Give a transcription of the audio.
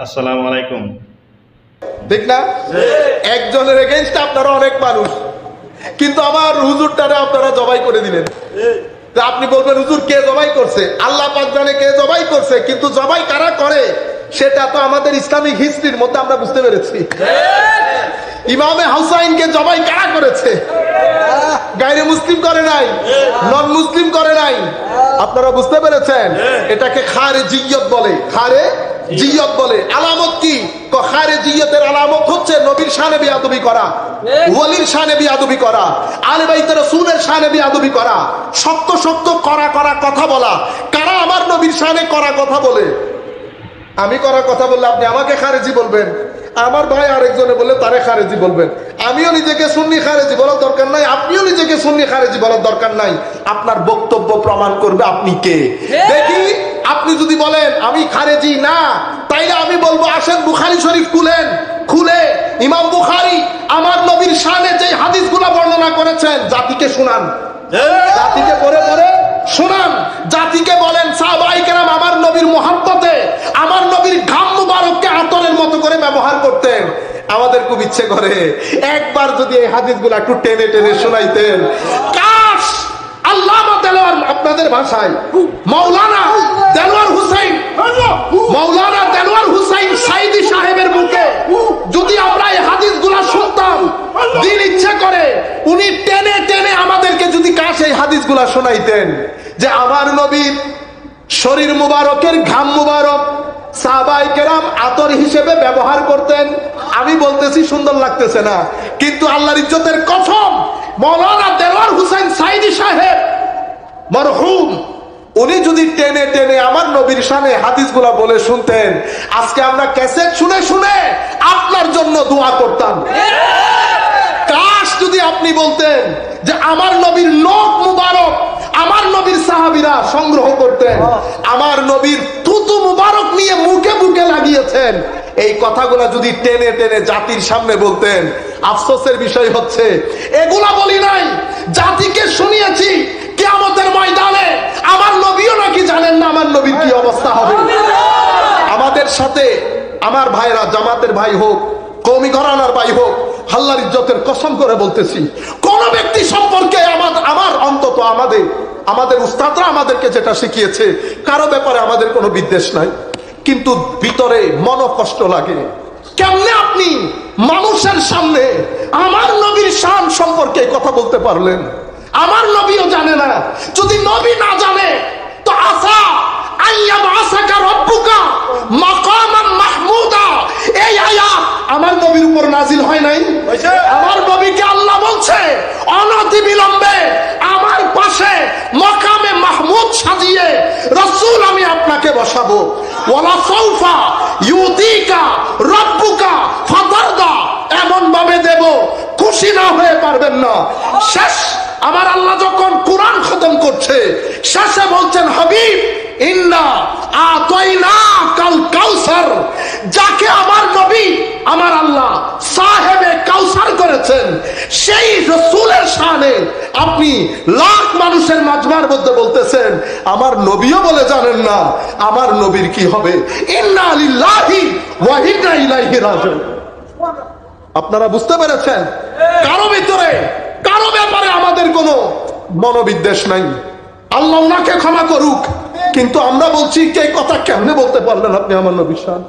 আসসালামু আলাইকুম। ঠিক না? একজনের এগেইনস্টে আপনারা অনেক মানুষ, কিন্তু আমার হুজুরটারে আপনারা জবাই করে দিলেন। আপনি বলবেন হুজুর কে জবাই করছে? আল্লাহ পাক জানে কে জবাই করছে, কিন্তু জবাই কারা করে সেটা তো আমাদের ইসলামিক হিস্ট্রির মধ্যে আমরা বুঝতে পেরেছি। ইমামে হুসাইনকে জবাই কারা করেছে? গায়রে মুসলিম করে নাই, নন মুসলিম করে নাই। আপনারা বুঝতে পেরেছেন? এটাকে খারেজিয়ত বলে। খারেজিয়ত বলে। আলামত কি? খারেজিয়তের আলামত হচ্ছে নবীর শানে বেয়াদবি করা, ওলির শানে বেয়াদবি করা, আলে বাইতে রাসূলের শানে বেয়াদবি করা, শক্ত শক্ত করা করা কথা বলা। কারা আমার নবীর শানে করা কথা বলে? আমি করা কথা বললে আপনি আমাকে খারেজি বলবেন, আমার ভাই আরেকজনে বললে তারে খারেজি বলবেন। আমিও নিজেকে সুন্নি খারেজি বলার দরকার নাই, আপনিও নিজেকে সুন্নি খারেজি বলার দরকার নাই। আপনার বক্তব্য প্রমাণ করবে আপনি কে। দেখি আপনি যদি বলেন আমি খারেজি না, তাইলে আমি বলবো আসেন বুখারী শরীফ খুলে ইমাম বুখারী আমার নবীর শানে যে হাদিসগুলো বর্ণনা করেছেন জাতিকে শোনান, জাতিকে পড়ে পড়ে শোনান, জাতিকে বলেন সাহাবায়ে কেরাম আমার নবীর মুহাব্বতে আমার নবীর ঘাম মুবারককে আতরের মতো করে ব্যবহার করতেন। আমাদের খুব ইচ্ছে করে একবার যদি এই হাদিসগুলো একটু টেনে টেনে শোনাইতেন। কাশ আল্লামা দেলোয়ার, আপনাদের ভাষায় মাওলানা দেলোয়ার হুসাইন সাইদি সাহেবের মুখে যদি আমরা এই হাদিসগুলো শুনতাম, দিল ইচ্ছে করে উনি টেনে টেনে আমাদেরকে যদি কাশ এই হাদিসগুলো শোনাইতেন যে আমার নবীর শরীর মুবারকের ঘাম মুবারক সাহাবায়ে কেরাম আতর হিসেবে ব্যবহার করতেন। আমি বলতেছি সুন্দর লাগতেছে না, কিন্তু আল্লাহর ইজ্জতের কসম মাওলানা দেলোয়ার হুসাইন সাইদি সাহেব মরহুম, উনি যদি টেনে টেনে আমার নবীর শানে হাদিসগুলা বলে শুনতেন, আজকে আমরা ক্যাসেট শুনে শুনে আপনার জন্য দোয়া করতাম। কাশ যদি আপনি বলতেন যে আমার নবীর লোক মুবারক আমার নবীর সাহাবীরা সংগ্রহ করতেন, আমার নবীর থুতু মুবারক নিয়ে মুখে মুখে লাগিয়েছেন, এই কথাগুলা যদি টেনে টেনে জাতির সামনে বলতেন। আফসোসের বিষয় হচ্ছে এগুলা বলি নাই, জাতিকে শুনিয়েছি। কিয়ামতের ময়দানে আমার নবীও নাকি জানেন না আমার নবীর কি অবস্থা হবে। আমাদের সাথে আমার ভাইরা, জামাতের ভাই হোক, কওমি ঘরানার ভাই হোক, আল্লাহর ইজ্জতের কসম করে বলতেছি, কোন ব্যক্তি সম্পর্কে আমার অন্তত আমাদের উস্তাদরা আমাদেরকে যেটা শিখিয়েছে, কারো ব্যাপারে আমাদের কোনো বিদ্বেষ নাই, কিন্তু ভিতরে মনোকষ্ট লাগে। কেমনে আপনি মানুষের সামনে আমার নবীর শান সম্পর্কে কথা বলতে পারলেন? আমার নবীও জানে না। যদি নবী না জানে তো আসা আইয়াম আসাকা রব্বুকা মাকামান মাহমুদা, এই আয়াত আমার নবীর উপর নাজিল হয় নাই? আমার নবীকে আল্লাহ বলছে অনতি বিলম্বে আমার পাশে মাকামে মাহমুদ সাজিয়ে রাসূল আমি আপনাকে বসাবো। ওয়ালা সাউফা ইউতিকা রব্বুকা ফাতারদা, এমন ভাবে দেব খুশি না হয়ে পারবেন না। শেষ আমার আল্লাহ যখন কোরআন খতম করছে, শেষে বলছেন হাবিব ইন্না আতাইনাকাল কাউসার, যাকে আমার নবী আমার আল্লাহ সাহেবে কাউসার করেছেন, সেই রাসূলের শানে আপনি লাখ মানুষের মাজমার মধ্যে বলতেছেন আমার নবীও বলে জানেন না আমার নবীর কি হবে। ইন্না লিল্লাহি ওয়া ইন্না ইলাইহি রাজিউন। আপনারা বুঝতে পেরেছেন? কারো ভিতরে কারো ব্যাপারে আমাদের কোনো মনোবিদ্বেষ নাই। আল্লাহ ওনাকে ক্ষমা করুক, কিন্তু আমরা বলছি কে কথা কেমনে বলতে পারলেন আপনি আমার নবীর শান?